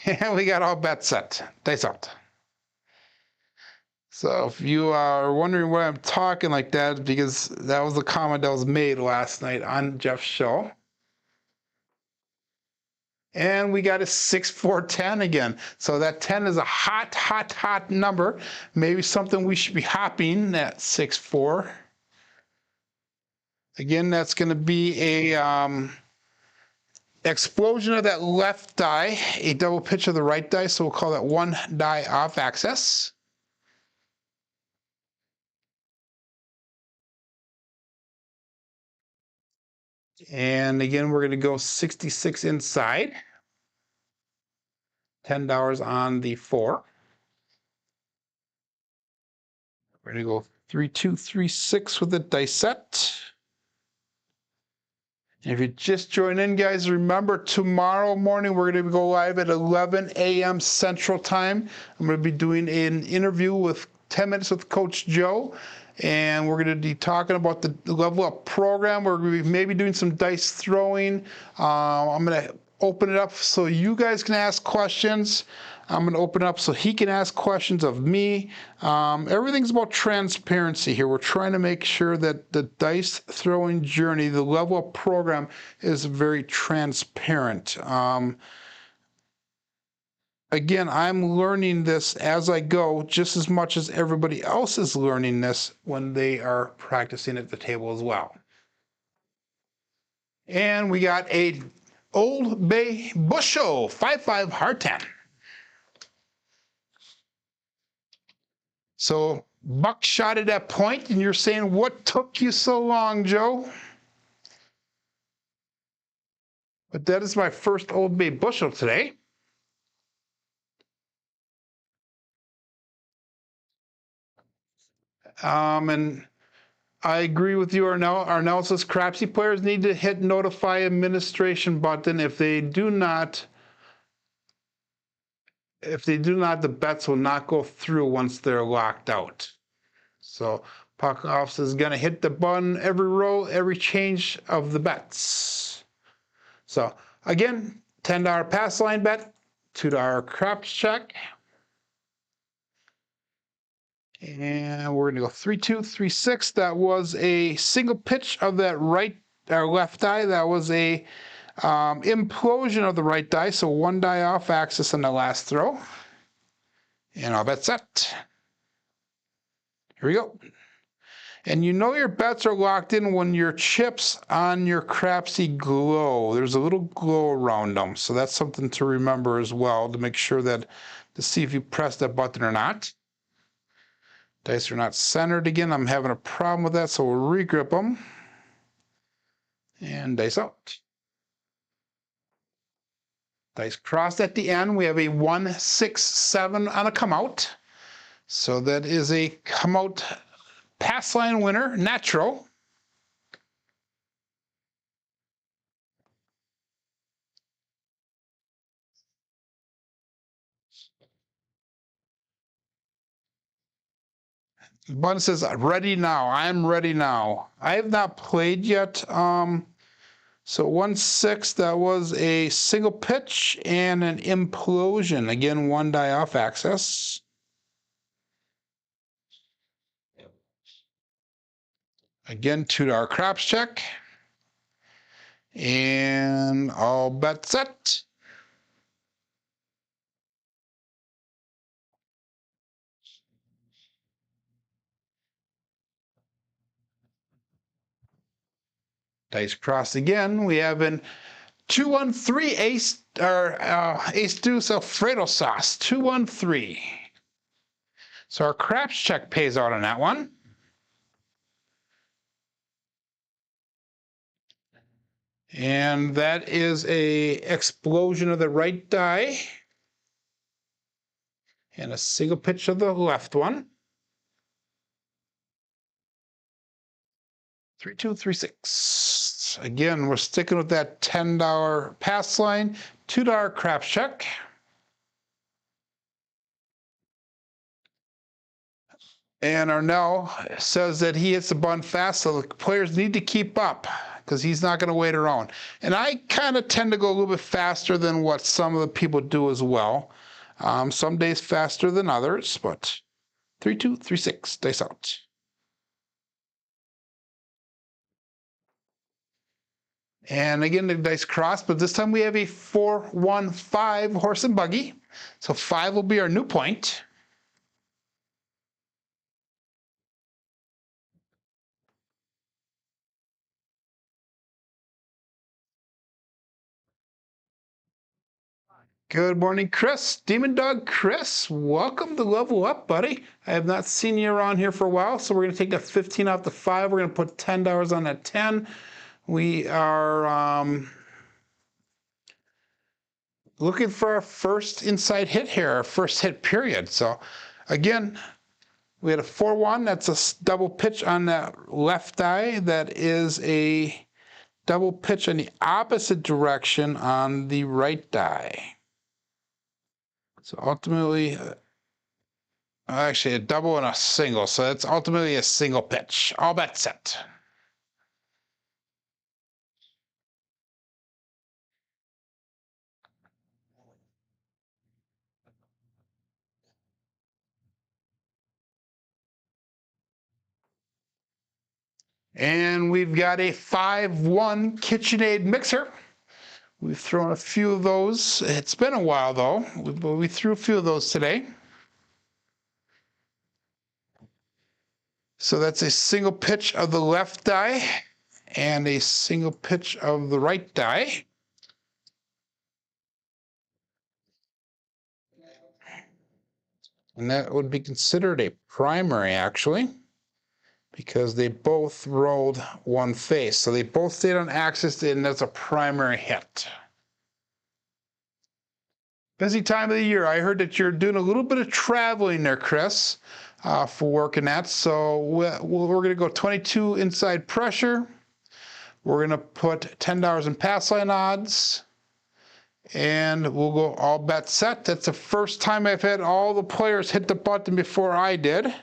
And we got all bets set. Dice out. So if you are wondering why I'm talking like that, because that was the comment that was made last night on Jeff's show. And we got a 6-4-10 again. So that 10 is a hot, hot, hot number. Maybe something we should be hopping at 6-4. Again, that's going to be a explosion of that left die, a double pitch of the right die. So we'll call that one die off axis. And again, we're going to go 66 inside. $10 on the 4. We're going to go 3-2-3-6 with the dice set. And if you just joined in, guys, remember tomorrow morning we're going to go live at 11 a.m. Central Time. I'm going to be doing an interview with 10 Minutes with Coach Joe. And we're going to be talking about the level up program. We're going to be maybe doing some dice throwing. I'm going to open it up so you guys can ask questions. I'm going to open it up so he can ask questions of me. Everything's about transparency here. We're trying to make sure that the dice throwing journey, the level up program, is very transparent. Again, I'm learning this as I go just as much as everybody else is learning this when they are practicing at the table as well. And we got a Old Bay Bushel 5-5 hard 10. So Buck shot at that point, and you're saying, what took you so long, Joe? But that is my first Old Bay Bushel today. And I agree with you, Arnell says Crapsee players need to hit notify administration button. If they do not, the bets will not go through once they're locked out. So Puck Off is going to hit the button every row, every change of the bets. So again, $10 pass line bet, $2 craps check. And we're going to go 3-2-3-6. That was a single pitch of that left die. That was a implosion of the right die. So one die off axis on the last throw. And I'll bet set. Here we go. And you know your bets are locked in when your chips on your Crapsee glow. There's a little glow around them. So that's something to remember as well, to make sure that, to see if you press that button or not. Dice are not centered again. I'm having a problem with that, so we'll regrip them. And dice out. Dice crossed at the end. We have a 1-6-7 on a come out. So that is a come out pass line winner, natural. Bun says, ready now. I'm ready now. I have not played yet. So 1-6, that was a single pitch and an implosion. Again, one die off axis. Again, $2 craps check. And all bet set. Dice crossed again. We have an 2-1-3 ace, or ace deuce Alfredo sauce. 2-1-3. So our craps check pays out on that one. And that is a explosion of the right die and a single pitch of the left one. 3236. Again, we're sticking with that $10 pass line, $2 craps check. And Arnell says that he hits the button fast, so the players need to keep up because he's not going to wait around. And I kind of tend to go a little bit faster than what some of the people do as well. Some days faster than others, but 3236, dice out. And again, the dice cross, but this time we have a 4-1-5 horse and buggy. So 5 will be our new point. Good morning, Chris. Demon Dog Chris, welcome to Level Up, buddy. I have not seen you around here for a while, so we're going to take that 15 off the 5. We're going to put $10 on that 10. We are looking for our first inside hit here, our first hit period. So again, we had a 4-1. That's a double pitch on that left die. That is a double pitch in the opposite direction on the right die. So ultimately, actually a double and a single. So it's ultimately a single pitch. All bets set. And we've got a 5-1 KitchenAid mixer. We've thrown a few of those. It's been a while though, but we threw a few of those today. So that's a single pitch of the left die and a single pitch of the right die. And that would be considered a primary actually, because they both rolled one face. So they both stayed on axis, and that's a primary hit. Busy time of the year. I heard that you're doing a little bit of traveling there, Chris, for working that. So we're going to go 22 inside pressure. We're going to put $10 in pass line odds. And we'll go all bets set. That's the first time I've had all the players hit the button before I did.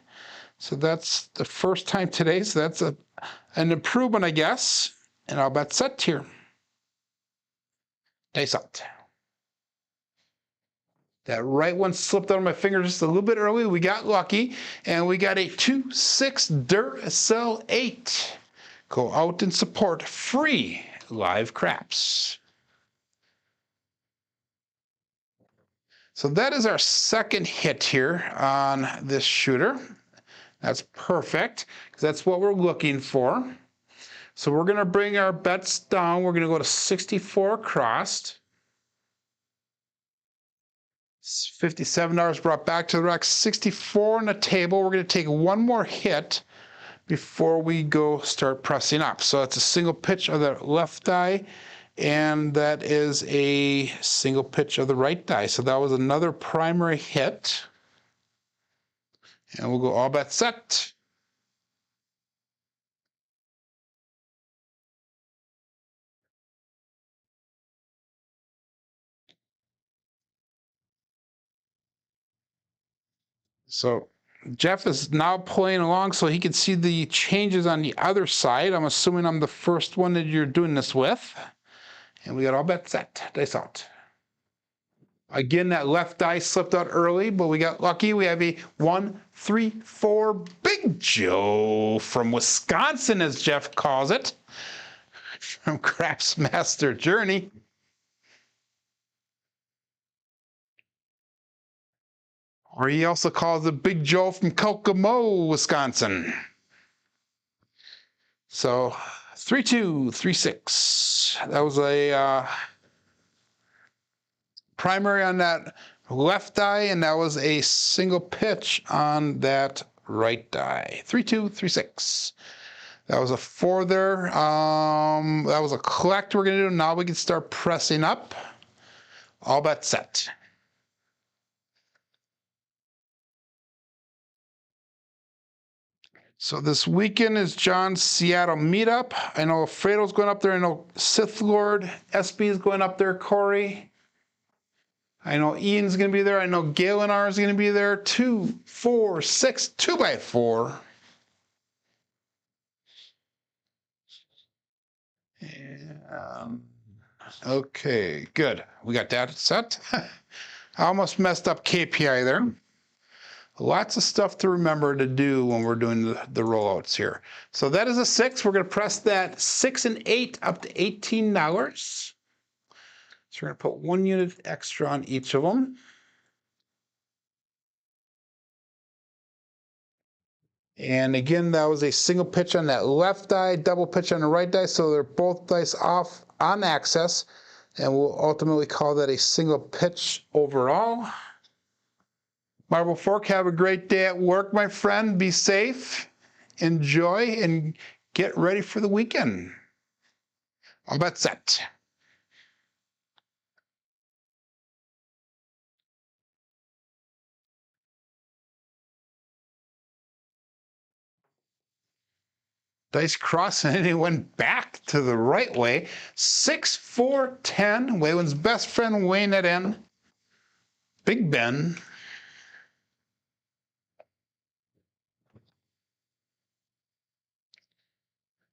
So that's the first time today. So that's an improvement, I guess. And all bets set here. Dice out. That right one slipped out of my finger just a little bit early. We got lucky, and we got a 2-6 Duracell 8. Go out and support free live craps. So that is our second hit here on this shooter. That's perfect, because that's what we're looking for. So we're going to bring our bets down. We're going to go to 64 across. $57 brought back to the rack, 64 on the table. We're going to take one more hit before we go start pressing up. So it's a single pitch of the left die, and that is a single pitch of the right die. So that was another primary hit. And we'll go all bets set. So Jeff is now playing along so he can see the changes on the other side. I'm assuming I'm the first one that you're doing this with. And we got all bets set. Dice out. Again, that left die slipped out early, but we got lucky. We have a 1-3-4 Big Joe from Wisconsin, as Jeff calls it, from Craps Master Journey. Or he also calls it Big Joe from Kokomo, Wisconsin. So 3236. That was a primary on that left die, and that was a single pitch on that right die. 3236. That was a 4 there. That was a collect we're gonna do. Now we can start pressing up. All bets set. So this weekend is John's Seattle meetup. I know Fredo's going up there. I know Sith Lord SB is going up there. Corey. I know Ian's going to be there. I know Galenar is going to be there. 2, 4, 6, 2x4. Okay, good. We got that set. I almost messed up KPI there. Lots of stuff to remember to do when we're doing the rollouts here. So that is a 6. We're going to press that 6 and 8 up to $18. So we're going to put 1 unit extra on each of them. And again, that was a single pitch on that left die, double pitch on the right die. So they're both dice off on access. And we'll ultimately call that a single pitch overall. Marble Fork, have a great day at work, my friend. Be safe, enjoy, and get ready for the weekend. All bets set. Dice cross, and it went back to the right way. 6, 4, 10. Waylon's best friend weighing it in. Big Ben.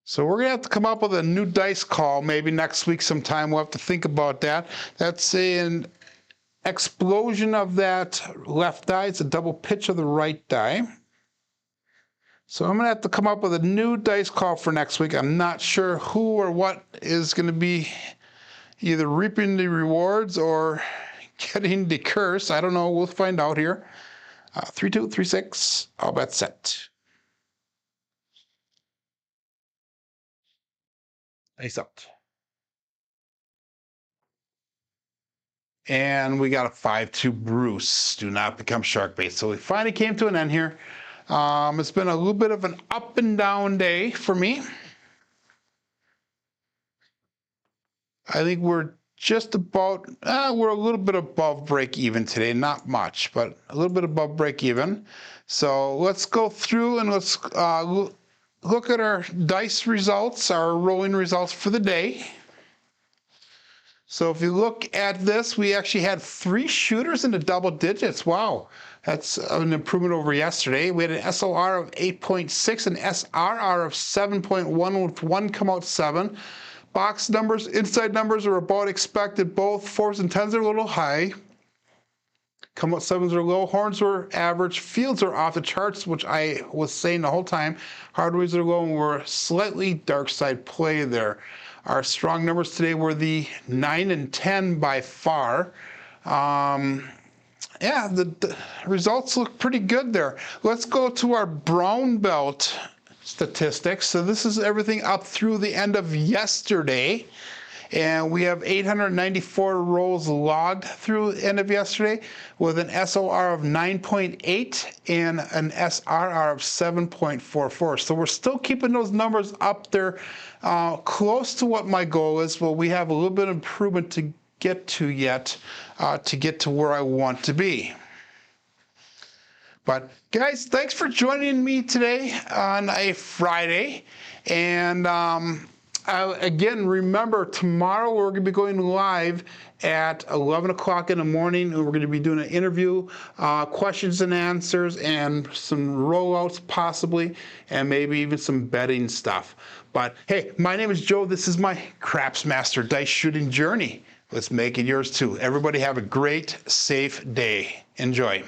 So we're going to have to come up with a new dice call maybe next week sometime. We'll have to think about that. That's an explosion of that left die. It's a double pitch of the right die. So I'm going to have to come up with a new dice call for next week. I'm not sure who or what is going to be either reaping the rewards or getting the curse. I don't know. We'll find out here. 3, 2, 3, 6. All bets set. Ace out. And we got a 5-2 Bruce. Do not become shark bait. So we finally came to an end here. It's been a little bit of an up and down day for me. I think we're just about, we're a little bit above break even today. Not much, but a little bit above break even. So let's go through and let's look at our dice results, our rolling results for the day. So if you look at this, we actually had 3 shooters in the double digits. Wow, that's an improvement over yesterday. We had an SOR of 8.6, an SRR of 7.1 with 1 come out 7. Box numbers, inside numbers are about expected. Both 4s and 10s are a little high. Come out 7s are low. Horns were average. Fields are off the charts, which I was saying the whole time. Hardways are low, and we're slightly dark side play there. Our strong numbers today were the 9 and 10 by far. Yeah, the results look pretty good there. Let's go to our brown belt statistics. So this is everything up through the end of yesterday. And we have 894 rolls logged through the end of yesterday with an SOR of 9.8 and an SRR of 7.44. So we're still keeping those numbers up there close to what my goal is. Well, we have a little bit of improvement to get to yet to get to where I want to be. But guys, thanks for joining me today on a Friday. And again, remember, tomorrow we're going to be going live at 11 o'clock in the morning, and we're going to be doing an interview, questions and answers, and some rollouts possibly, and maybe even some betting stuff. But hey, my name is Joe. This is my Craps Master Dice Shooting Journey. Let's make it yours too. Everybody have a great, safe day. Enjoy.